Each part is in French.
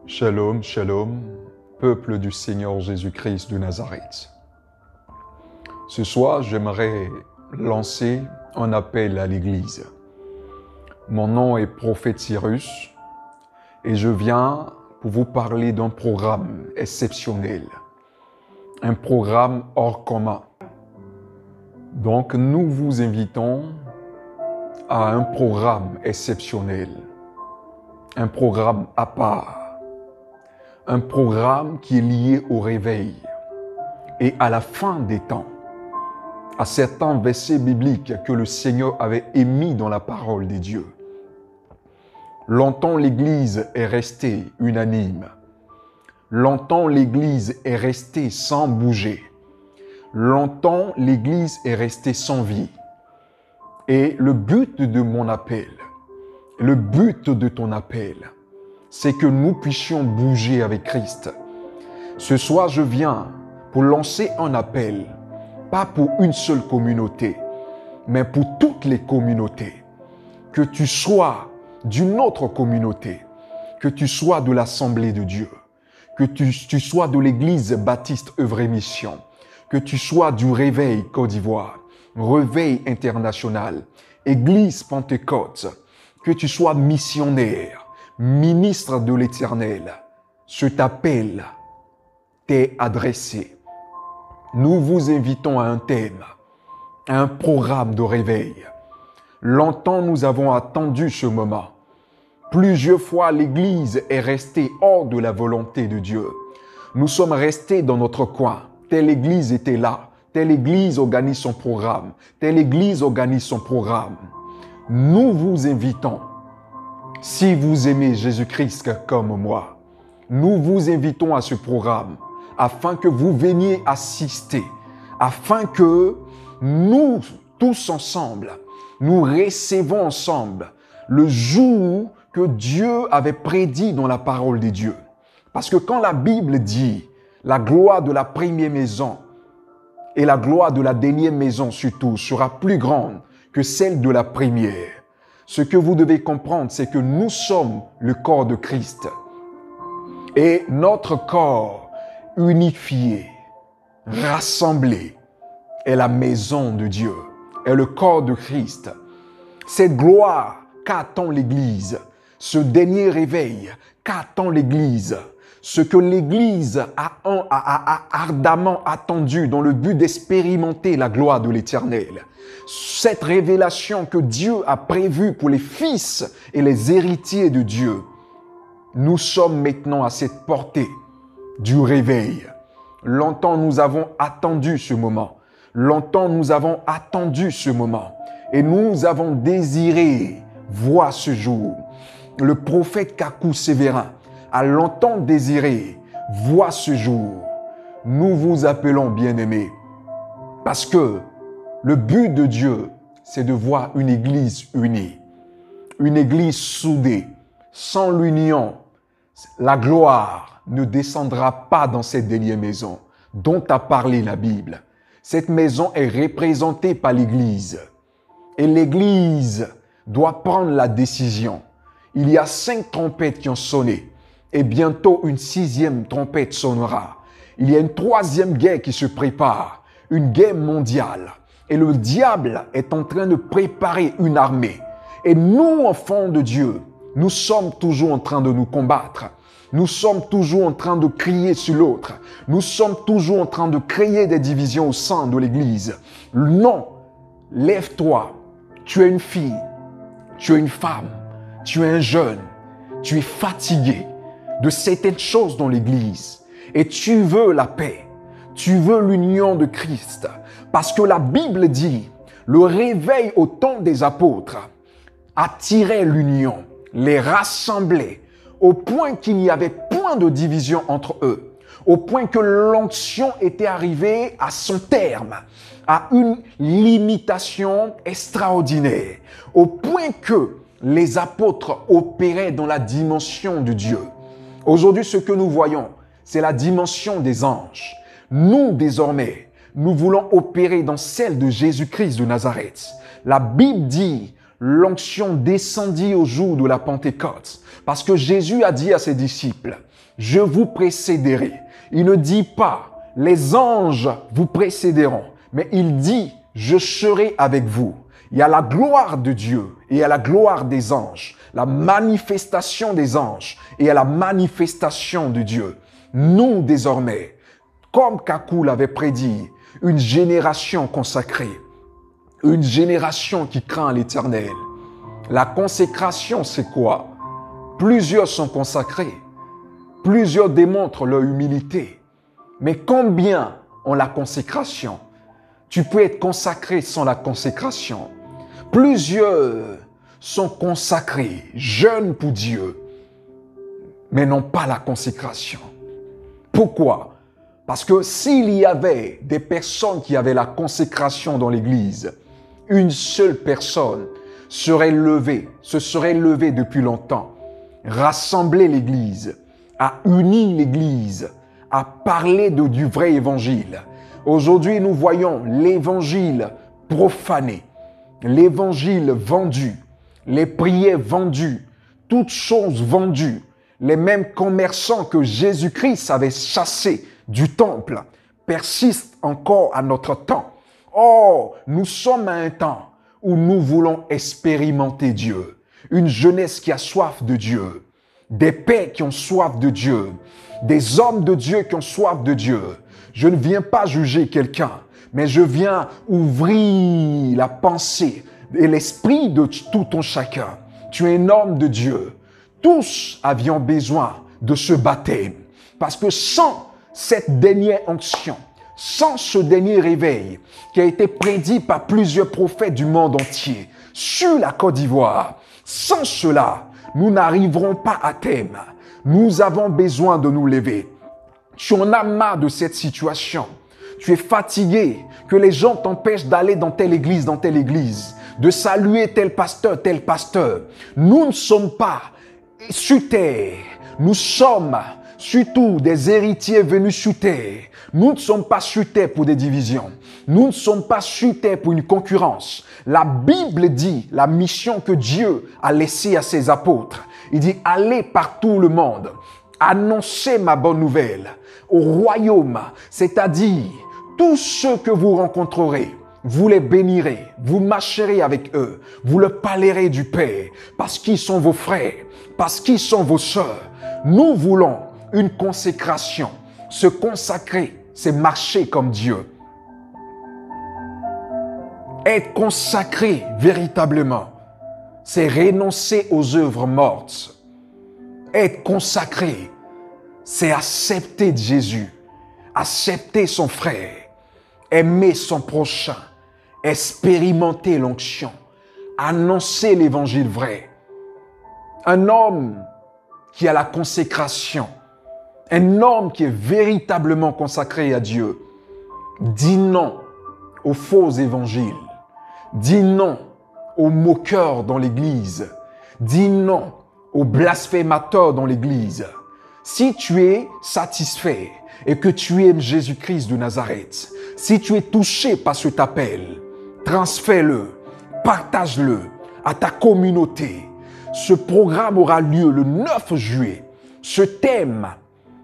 Shalom, shalom, peuple du Seigneur Jésus-Christ de Nazareth. Ce soir, j'aimerais lancer un appel à l'Église. Mon nom est Prophète Cyrus et je viens pour vous parler d'un programme exceptionnel, un programme hors commun. Donc, nous vous invitons à un programme exceptionnel, un programme à part. Un programme qui est lié au réveil et à la fin des temps, à certains versets bibliques que le Seigneur avait émis dans la parole de Dieu. Longtemps l'Église est restée unanime. Longtemps l'Église est restée sans bouger. Longtemps l'Église est restée sans vie. Et le but de mon appel, le but de ton appel, c'est que nous puissions bouger avec Christ. Ce soir, je viens pour lancer un appel, pas pour une seule communauté, mais pour toutes les communautés. Que tu sois d'une autre communauté, que tu sois de l'Assemblée de Dieu, que tu sois de l'Église baptiste œuvre et mission, que tu sois du Réveil Côte d'Ivoire, Réveil international, Église Pentecôte, que tu sois missionnaire, ministre de l'Éternel, cet appel t'est adressé. Nous vous invitons à un thème, à un programme de réveil. Longtemps nous avons attendu ce moment. Plusieurs fois l'Église est restée hors de la volonté de Dieu. Nous sommes restés dans notre coin. Telle Église était là, telle Église organise son programme, telle Église organise son programme. Nous vous invitons. Si vous aimez Jésus-Christ comme moi, nous vous invitons à ce programme afin que vous veniez assister, afin que nous, tous ensemble, nous recevons ensemble le jour que Dieu avait prédit dans la parole de Dieu. Parce que quand la Bible dit la gloire de la première maison et la gloire de la dernière maison surtout sera plus grande que celle de la première, ce que vous devez comprendre, c'est que nous sommes le corps de Christ. Et notre corps unifié, rassemblé, est la maison de Dieu, est le corps de Christ. Cette gloire qu'attend l'Église, ce dernier réveil qu'attend l'Église, ce que l'Église a ardemment attendu dans le but d'expérimenter la gloire de l'Éternel. Cette révélation que Dieu a prévue pour les fils et les héritiers de Dieu. Nous sommes maintenant à cette portée du réveil. Longtemps nous avons attendu ce moment. Longtemps nous avons attendu ce moment. Et nous avons désiré voir ce jour. Le prophète Kakou Sévérin a longtemps désiré voir ce jour. Nous vous appelons bien-aimés parce que le but de Dieu, c'est de voir une Église unie, une Église soudée. Sans l'union, la gloire ne descendra pas dans cette dernière maison dont a parlé la Bible. Cette maison est représentée par l'Église. Et l'Église doit prendre la décision. Il y a 5 trompettes qui ont sonné. Et bientôt, une 6e trompette sonnera. Il y a une 3e guerre qui se prépare, une guerre mondiale. Et le diable est en train de préparer une armée. Et nous, enfants de Dieu, nous sommes toujours en train de nous combattre. Nous sommes toujours en train de crier sur l'autre. Nous sommes toujours en train de créer des divisions au sein de l'Église. Non, lève-toi. Tu es une fille, tu es une femme, tu es un jeune, tu es fatigué de certaines choses dans l'Église. Et tu veux la paix, tu veux l'union de Christ. Parce que la Bible dit, le réveil au temps des apôtres attirait l'union, les rassemblait, au point qu'il n'y avait point de division entre eux, au point que l'onction était arrivée à son terme, à une limitation extraordinaire, au point que les apôtres opéraient dans la dimension de Dieu. Aujourd'hui, ce que nous voyons, c'est la dimension des anges. Nous, désormais, nous voulons opérer dans celle de Jésus-Christ de Nazareth. La Bible dit, l'onction descendit au jour de la Pentecôte. Parce que Jésus a dit à ses disciples, « Je vous précéderai ». Il ne dit pas, « Les anges vous précéderont », mais il dit, « Je serai avec vous ». Il y a la gloire de Dieu et il y a la gloire des anges, la manifestation des anges et il y a la manifestation de Dieu. Nous, désormais, comme Kakou l'avait prédit, une génération consacrée, une génération qui craint l'Éternel. La consécration, c'est quoi? Plusieurs sont consacrés, plusieurs démontrent leur humilité. Mais combien ont la consécration? Tu peux être consacré sans la consécration. Plusieurs sont consacrés, jeunes pour Dieu, mais n'ont pas la consécration. Pourquoi? Parce que s'il y avait des personnes qui avaient la consécration dans l'Église, une seule personne se serait levée depuis longtemps, rassembler l'Église, à unir l'Église, à parler du vrai évangile. Aujourd'hui, nous voyons l'évangile profané, l'évangile vendu, les prières vendues, toutes choses vendues. Les mêmes commerçants que Jésus-Christ avait chassés du temple persistent encore à notre temps. Or, nous sommes à un temps où nous voulons expérimenter Dieu. Une jeunesse qui a soif de Dieu, des pères qui ont soif de Dieu, des hommes de Dieu qui ont soif de Dieu. Je ne viens pas juger quelqu'un, mais je viens ouvrir la pensée et l'esprit de tout un chacun. Tu es un homme de Dieu. Tous avions besoin de ce baptême. Parce que sans cette dernière onction, sans ce dernier réveil qui a été prédit par plusieurs prophètes du monde entier sur la Côte d'Ivoire, sans cela, nous n'arriverons pas à terme. Nous avons besoin de nous lever. Tu en as marre de cette situation. Tu es fatigué que les gens t'empêchent d'aller dans telle église, de saluer tel pasteur, tel pasteur. Nous ne sommes pas sur terre. Nous sommes surtout des héritiers venus sur terre. Nous ne sommes pas sur terre pour des divisions. Nous ne sommes pas sur terre pour une concurrence. La Bible dit la mission que Dieu a laissée à ses apôtres. Il dit, allez par tout le monde, annoncez ma bonne nouvelle au royaume, c'est-à-dire tous ceux que vous rencontrerez, vous les bénirez, vous marcherez avec eux, vous leur parlerez du Père, parce qu'ils sont vos frères, parce qu'ils sont vos sœurs. Nous voulons une consécration. Se consacrer, c'est marcher comme Dieu. Être consacré véritablement, c'est renoncer aux œuvres mortes. Être consacré, c'est accepter Jésus, accepter son frère, aimer son prochain, expérimenter l'onction, annoncer l'évangile vrai. Un homme qui a la consécration, un homme qui est véritablement consacré à Dieu, dit non aux faux évangiles, dit non aux moqueurs dans l'église, dit non aux blasphémateurs dans l'église. Si tu es satisfait et que tu aimes Jésus-Christ de Nazareth, si tu es touché par cet appel, transfère-le, partage-le à ta communauté. Ce programme aura lieu le 9 juillet. Ce thème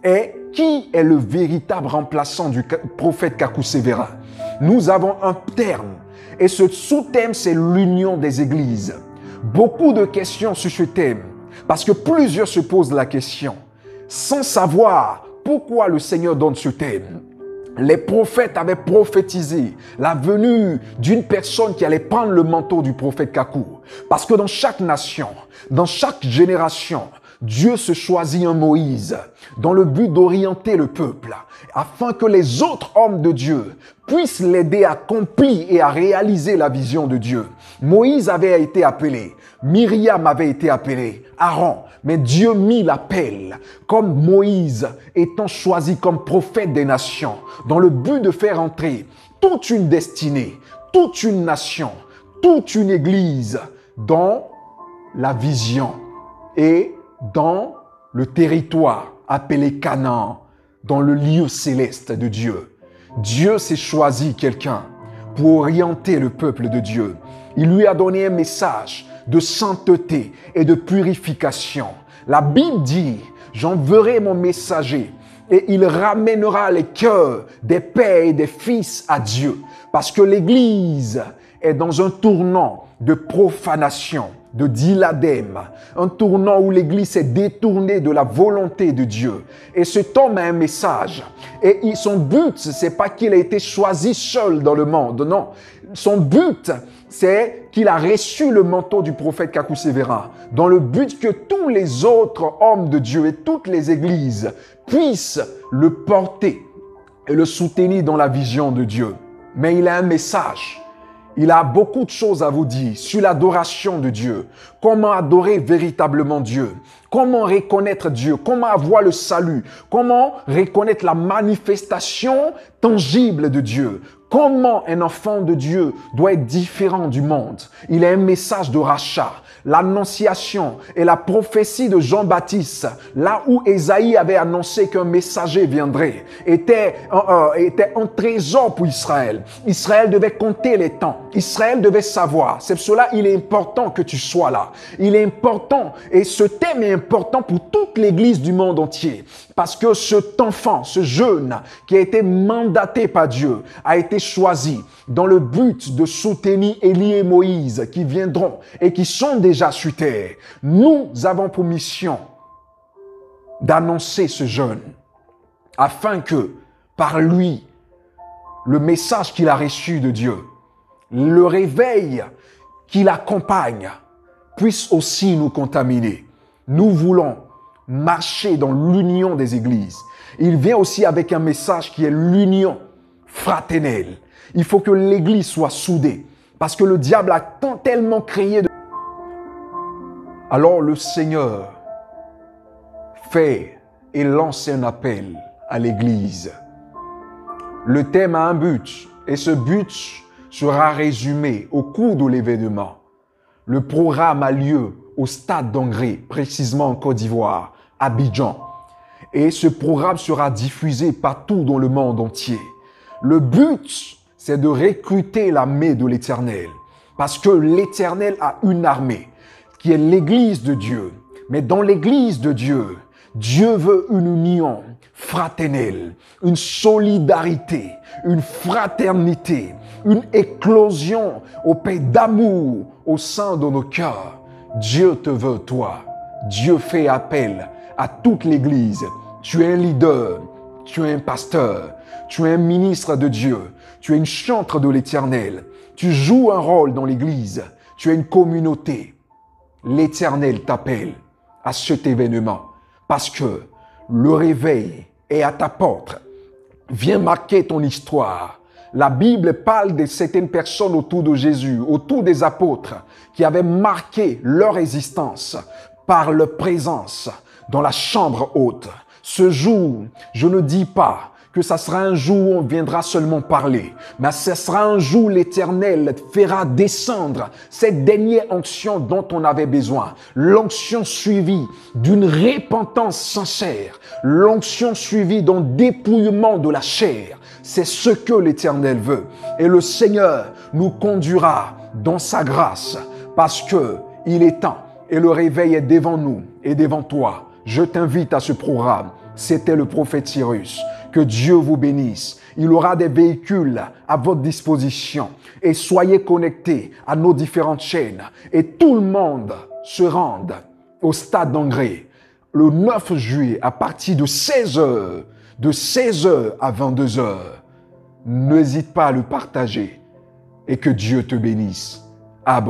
est « Qui est le véritable remplaçant du prophète Kakou Sévérin ?» Nous avons un terme et ce sous-thème, c'est l'union des églises. Beaucoup de questions sur ce thème parce que plusieurs se posent la question sans savoir pourquoi le Seigneur donne ce thème. Les prophètes avaient prophétisé la venue d'une personne qui allait prendre le manteau du prophète Kakou. Parce que dans chaque nation, dans chaque génération, Dieu se choisit un Moïse dans le but d'orienter le peuple afin que les autres hommes de Dieu puissent l'aider à accomplir et à réaliser la vision de Dieu. Moïse avait été appelé, Myriam avait été appelée, Aaron, mais Dieu mit l'appel comme Moïse étant choisi comme prophète des nations dans le but de faire entrer toute une destinée, toute une nation, toute une église dans la vision et dans le territoire appelé Canaan, dans le lieu céleste de Dieu. Dieu s'est choisi quelqu'un pour orienter le peuple de Dieu. Il lui a donné un message de sainteté et de purification. La Bible dit, j'enverrai mon messager et il ramènera les cœurs des pères et des fils à Dieu. Parce que l'Église est dans un tournant de profanation, de diladème, un tournant où l'Église s'est détournée de la volonté de Dieu. Et cet homme a un message. Et son but, c'est pas qu'il a été choisi seul dans le monde, non. Son but, c'est qu'il a reçu le manteau du prophète Kakou Sévérin, dans le but que tous les autres hommes de Dieu et toutes les églises puissent le porter et le soutenir dans la vision de Dieu. Mais il a un message. Il a beaucoup de choses à vous dire sur l'adoration de Dieu. Comment adorer véritablement Dieu. Comment reconnaître Dieu. Comment avoir le salut. Comment reconnaître la manifestation tangible de Dieu. Comment un enfant de Dieu doit être différent du monde. Il a un message de rachat. L'annonciation et la prophétie de Jean-Baptiste, là où Ésaïe avait annoncé qu'un messager viendrait, était un trésor pour Israël. Israël devait compter les temps. Israël devait savoir. C'est pour cela qu'il est important que tu sois là. Il est important, et ce thème est important pour toute l'Église du monde entier. Parce que cet enfant, ce jeune qui a été mandaté par Dieu, a été choisi dans le but de soutenir Élie et Moïse qui viendront et qui sont déjà sur terre. Nous avons pour mission d'annoncer ce jeune afin que par lui, le message qu'il a reçu de Dieu, le réveil qui l'accompagne puisse aussi nous contaminer. Nous voulons marcher dans l'union des églises. Il vient aussi avec un message qui est l'union fraternelle. Il faut que l'église soit soudée parce que le diable a tellement créé de... Alors le Seigneur fait et lance un appel à l'église. Le thème a un but et ce but sera résumé au cours de l'événement. Le programme a lieu au stade d'Angré, précisément en Côte d'Ivoire, Abidjan. Et ce programme sera diffusé partout dans le monde entier. Le but, c'est de recruter l'armée de l'Éternel. Parce que l'Éternel a une armée qui est l'Église de Dieu. Mais dans l'Église de Dieu, Dieu veut une union fraternelle, une solidarité, une fraternité, une éclosion au paix d'amour au sein de nos cœurs. Dieu te veut, toi. Dieu fait appel à toute l'Église. Tu es un leader, tu es un pasteur, tu es un ministre de Dieu, tu es une chantre de l'Éternel. Tu joues un rôle dans l'Église, tu es une communauté. L'Éternel t'appelle à cet événement parce que le réveil est à ta porte. Viens marquer ton histoire. La Bible parle de certaines personnes autour de Jésus, autour des apôtres, qui avaient marqué leur existence par leur présence dans la chambre haute. Ce jour, je ne dis pas que ça sera un jour où on viendra seulement parler, mais ce sera un jour où l'Éternel fera descendre cette dernière onction dont on avait besoin. L'onction suivie d'une repentance sincère, l'onction suivie d'un dépouillement de la chair. C'est ce que l'Éternel veut. Et le Seigneur nous conduira dans sa grâce parce que il est temps et le réveil est devant nous et devant toi. Je t'invite à ce programme. C'était le prophète Cyrus. Que Dieu vous bénisse. Il aura des véhicules à votre disposition. Et soyez connectés à nos différentes chaînes. Et tout le monde se rende au stade d'Angré le 9 juillet à partir de 16h. De 16h à 22h. N'hésite pas à le partager. Et que Dieu te bénisse. Ah bon.